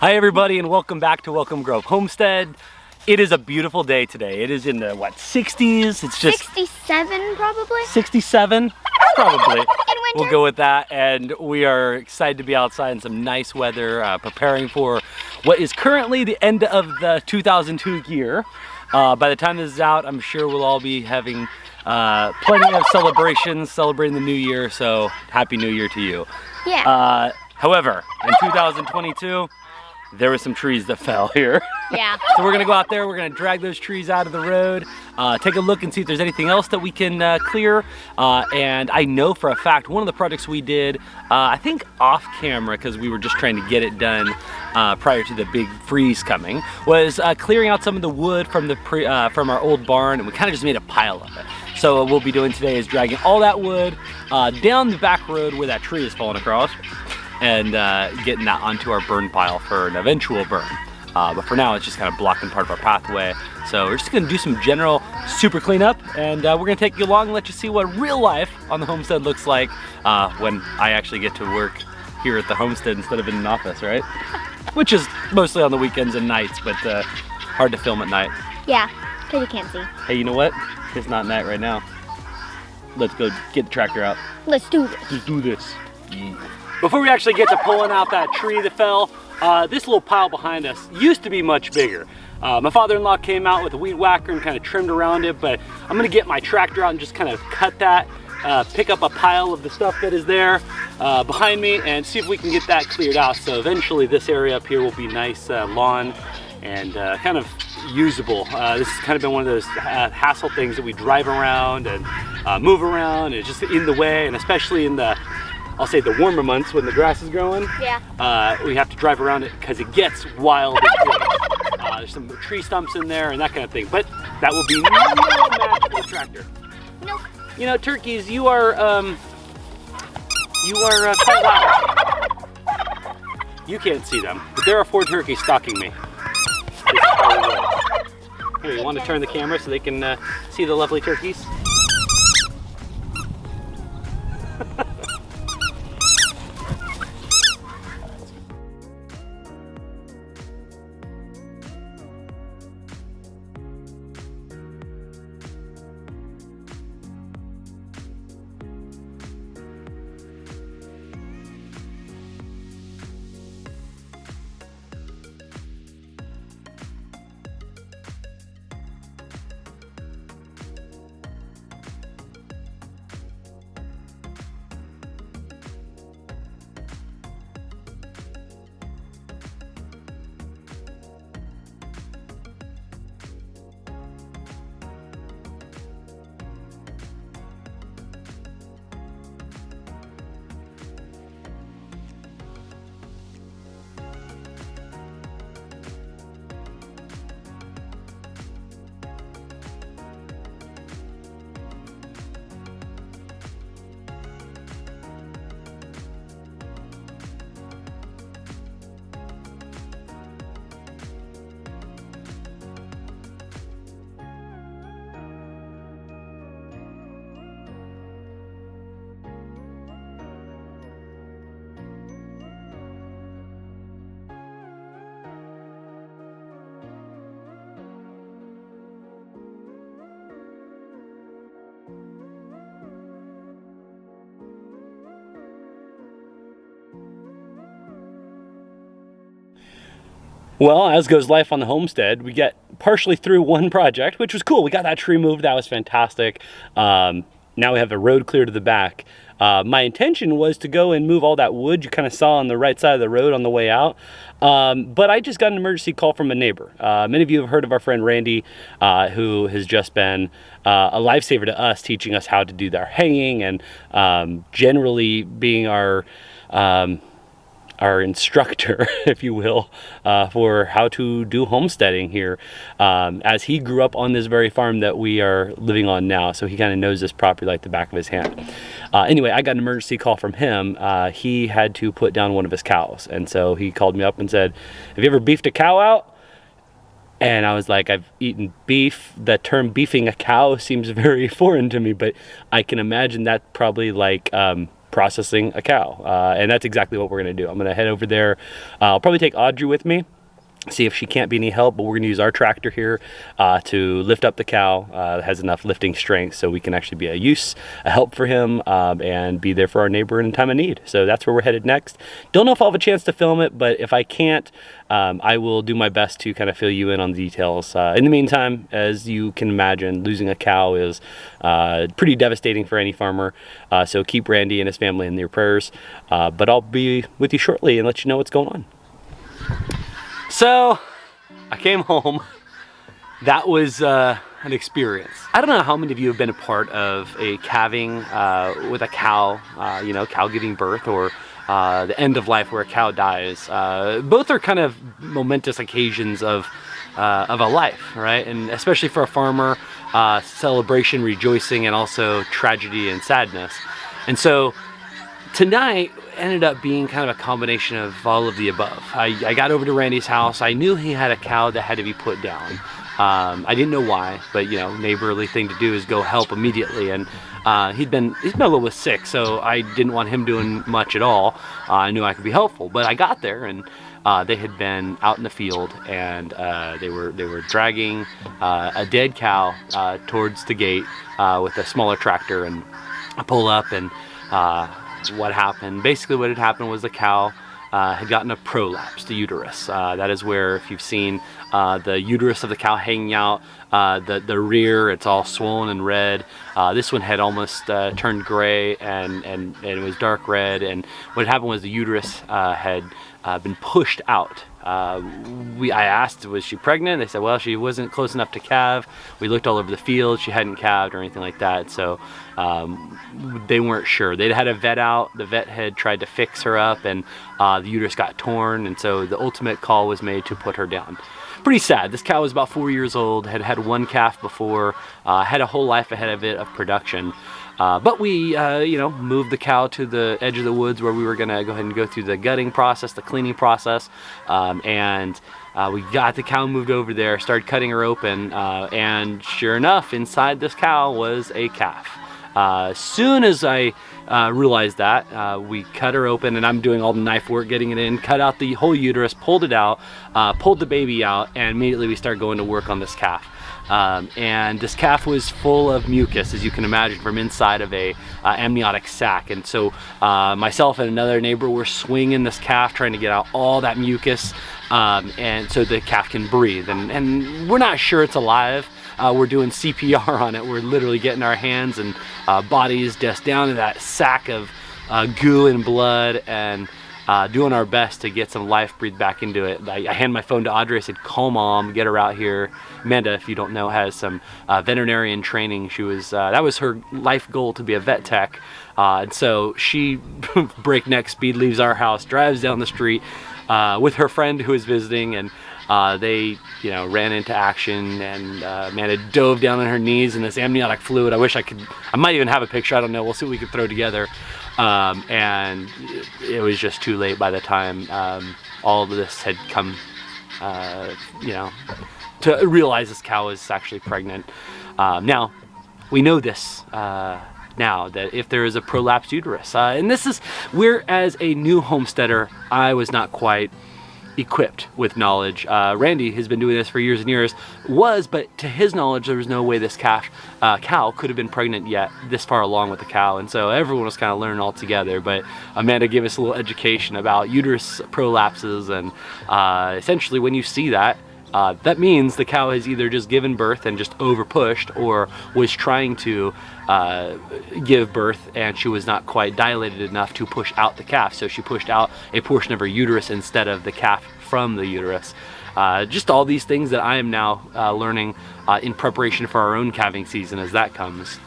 Hi everybody and welcome back to Welcome Grove Homestead. It is a beautiful day today. It is in the, 60s? It's just 67 probably? 67? Probably. In winter? We'll go with that, and we are excited to be outside in some nice weather, preparing for what is currently the end of the 2002 year. By the time this is out, I'm sure we'll all be having plenty of celebrations, celebrating the new year, so Happy New Year to you. Yeah. However, in 2022, there were some trees that fell here. Yeah. So we're gonna go out there, we're gonna drag those trees out of the road, take a look and see if there's anything else that we can clear. And I know for a fact, one of the projects we did, I think off camera, because we were just trying to get it done prior to the big freeze coming, was clearing out some of the wood from the from our old barn, and we kind of just made a pile of it. So what we'll be doing today is dragging all that wood down the back road where that tree is falling across, and getting that onto our burn pile for an eventual burn. But for now, it's just kind of blocking part of our pathway. So we're just gonna do some general super cleanup, and we're gonna take you along and let you see what real life on the homestead looks like when I actually get to work here at the homestead instead of in an office, right? Which is mostly on the weekends and nights, but hard to film at night. Yeah, because you can't see. Hey, you know what? It's not night right now. Let's go get the tractor out. Let's do this. Let's do this. Yeah. Before we actually get to pulling out that tree that fell, this little pile behind us used to be much bigger. My father-in-law came out with a weed whacker and kind of trimmed around it, but I'm gonna get my tractor out and just kind of cut that, pick up a pile of the stuff that is there behind me and see if we can get that cleared out. So eventually this area up here will be nice lawn and kind of usable. This has kind of been one of those hassle things that we drive around and move around, and it's just in the way, and especially in the, I'll say, the warmer months when the grass is growing. Yeah. We have to drive around it because it gets wild. There's some tree stumps in there and that kind of thing, but that will be no match for the tractor. Nope. You know, turkeys, you are quite loud. You can't see them, but there are 4 turkeys stalking me. Here, you want to turn the camera so they can see the lovely turkeys? Well, as goes life on the homestead, we get partially through one project, which was cool. We got that tree moved, that was fantastic. Now we have the road clear to the back. My intention was to go and move all that wood you kind of saw on the right side of the road on the way out. But I just got an emergency call from a neighbor. Many of you have heard of our friend Randy, who has just been a lifesaver to us, teaching us how to do our hanging and generally being our instructor, if you will, for how to do homesteading here, as he grew up on this very farm that we are living on now. So he kind of knows this property like the back of his hand. Anyway, I got an emergency call from him. He had to put down one of his cows. And so he called me up and said, "Have you ever beefed a cow out?" And I was like, I've eaten beef. The term beefing a cow seems very foreign to me, but I can imagine that probably like processing a cow. And that's exactly what we're gonna do. I'm gonna head over there. I'll probably take Audrey with me, see if she can't be any help, but we're gonna use our tractor here to lift up the cow. It has enough lifting strength so we can actually be a help for him, and be there for our neighbor in time of need. So that's where we're headed next. Don't know if I'll have a chance to film it, but if I can't, I will do my best to kind of fill you in on the details. In the meantime, as you can imagine, losing a cow is pretty devastating for any farmer. So keep Randy and his family in your prayers. But I'll be with you shortly and let you know what's going on. So I came home. That was an experience. I don't know how many of you have been a part of a calving with a cow, cow giving birth, or the end of life where a cow dies. Both are kind of momentous occasions of a life, right? And especially for a farmer, celebration, rejoicing, and also tragedy and sadness. And so tonight ended up being kind of a combination of all of the above. I got over to Randy's house. I knew he had a cow that had to be put down. I didn't know why, but neighborly thing to do is go help immediately. And he's been a little bit sick, so I didn't want him doing much at all. I knew I could be helpful, but I got there and they had been out in the field, and they were dragging a dead cow towards the gate with a smaller tractor. And I pull up, and what happened? Basically, what had happened was the cow had gotten a prolapse, the uterus. That is where, if you've seen the uterus of the cow hanging out, the rear, it's all swollen and red. This one had almost turned gray, and it was dark red. And what happened was the uterus had been pushed out. I asked, was she pregnant? They said, well, she wasn't close enough to calve. We looked all over the field. She hadn't calved or anything like that. So they weren't sure. They'd had a vet out. The vet had tried to fix her up, and the uterus got torn. And so the ultimate call was made to put her down. Pretty sad. This cow was about 4 years old, had had one calf before, had a whole life ahead of it of production. But we, moved the cow to the edge of the woods where we were going to go ahead and go through the gutting process, the cleaning process, and we got the cow moved over there, started cutting her open, and sure enough, inside this cow was a calf. As soon as I realized that, we cut her open, and I'm doing all the knife work, getting it in, cut out the whole uterus, pulled it out, pulled the baby out, and immediately we started going to work on this calf. And this calf was full of mucus, as you can imagine, from inside of a amniotic sac. And so myself and another neighbor were swinging this calf, trying to get out all that mucus, and so the calf can breathe. And we're not sure it's alive. We're doing CPR on it. We're literally getting our hands and bodies just down in that sack of goo and blood, and doing our best to get some life breathed back into it. I hand my phone to Audrey. I said, call mom, get her out here. Amanda, if you don't know, has some veterinarian training. She was that was her life goal, to be a vet tech. And so she breakneck speed leaves our house, drives down the street with her friend who was visiting, and they ran into action, and Amanda dove down on her knees in this amniotic fluid. I might even have a picture, I don't know, we'll see what we can throw together. And it was just too late by the time all of this had come, to realize this cow is actually pregnant. Now, we know this now, that if there is a prolapsed uterus, and where as a new homesteader, I was not quite equipped with knowledge. Randy has been doing this for years and years, but to his knowledge, there was no way this cow could have been pregnant yet this far along with the cow. And so everyone was kind of learning all together. But Amanda gave us a little education about uterus prolapses, and essentially when you see that, that means the cow has either just given birth and just over pushed, or was trying to give birth and she was not quite dilated enough to push out the calf. So she pushed out a portion of her uterus instead of the calf from the uterus. Just all these things that I am now learning in preparation for our own calving season as that comes.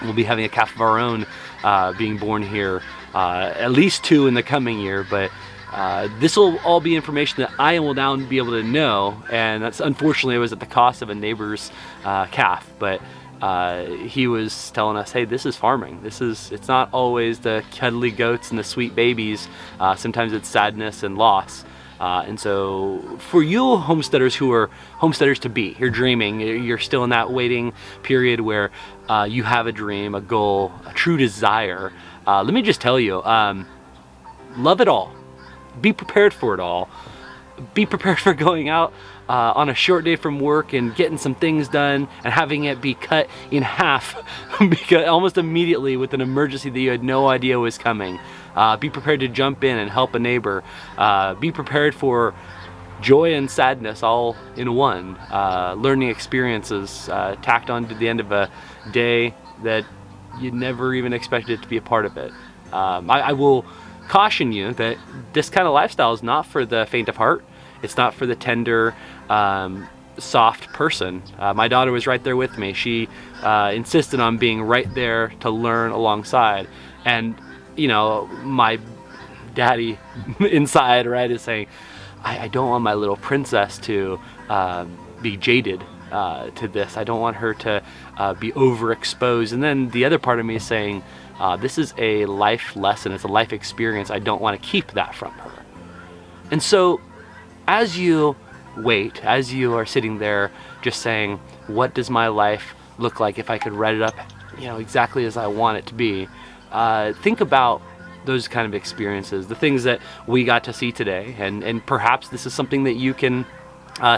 We'll be having a calf of our own being born here, at least 2 in the coming year, but this will all be information that I will now be able to know, and that's unfortunately it was at the cost of a neighbor's calf, but he was telling us, hey, this is farming. It's not always the cuddly goats and the sweet babies. Sometimes it's sadness and loss. And so for you homesteaders who are homesteaders to be, you're dreaming, you're still in that waiting period where you have a dream, a goal, a true desire. Let me just tell you, love it all. Be prepared for it all. Be prepared for going out on a short day from work and getting some things done and having it be cut in half because almost immediately with an emergency that you had no idea was coming. Be prepared to jump in and help a neighbor. Be prepared for joy and sadness all in one. Learning experiences tacked on to the end of a day that you never even expected to be a part of it. I will caution you that this kind of lifestyle is not for the faint of heart. It's not for the tender, soft person. My daughter was right there with me. She insisted on being right there to learn alongside. And, you know, my daddy inside, right, is saying, I don't want my little princess to be jaded to this. I don't want her to be overexposed. And then the other part of me is saying, this is a life lesson. It's a life experience. I don't want to keep that from her. And so as you wait, as you are sitting there just saying, what does my life look like if I could write it up, you know, exactly as I want it to be, think about those kind of experiences, the things that we got to see today. And perhaps this is something that you can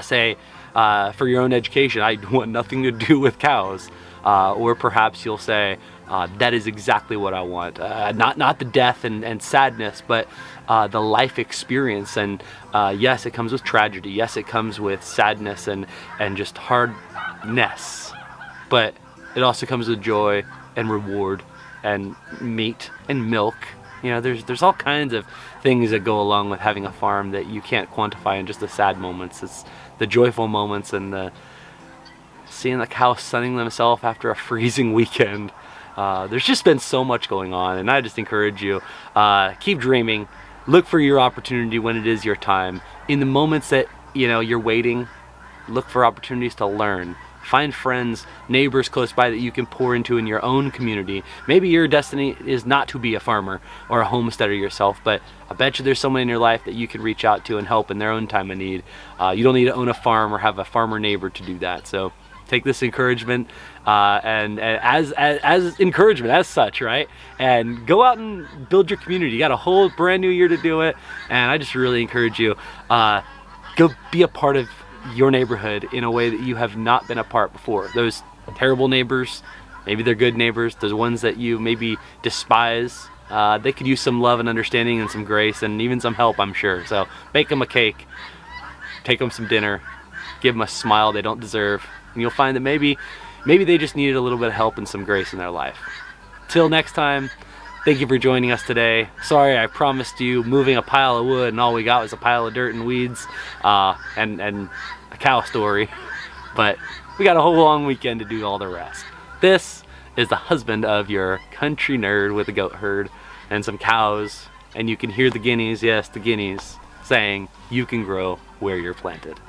say for your own education, I want nothing to do with cows. Or perhaps you'll say, that is exactly what I want. Not the death and sadness, but the life experience. And yes, it comes with tragedy. Yes, it comes with sadness and just hardness. But it also comes with joy and reward and meat and milk. You know, there's all kinds of things that go along with having a farm that you can't quantify in just the sad moments. It's the joyful moments and the seeing the cow sunning themselves after a freezing weekend. There's just been so much going on, and I just encourage you, keep dreaming. Look for your opportunity when it is your time. In the moments that, you know, you're waiting, look for opportunities to learn. Find friends, neighbors close by that you can pour into in your own community. Maybe your destiny is not to be a farmer or a homesteader yourself, but I bet you there's someone in your life that you can reach out to and help in their own time of need. You don't need to own a farm or have a farmer neighbor to do that. So take this encouragement and as encouragement as such, right? And go out and build your community. You got a whole brand new year to do it, and I just really encourage you, go be a part of your neighborhood in a way that you have not been a part before. Those terrible neighbors, maybe they're good neighbors, those ones that you maybe despise, they could use some love and understanding and some grace and even some help, I'm sure. So bake them a cake, take them some dinner, give them a smile they don't deserve, and you'll find that maybe they just needed a little bit of help and some grace in their life. Till next time, thank you for joining us today. Sorry, I promised you moving a pile of wood and all we got was a pile of dirt and weeds and a cow story. But we got a whole long weekend to do all the rest. This is the husband of your country nerd with a goat herd and some cows. And you can hear the guineas, yes, the guineas, saying you can grow where you're planted.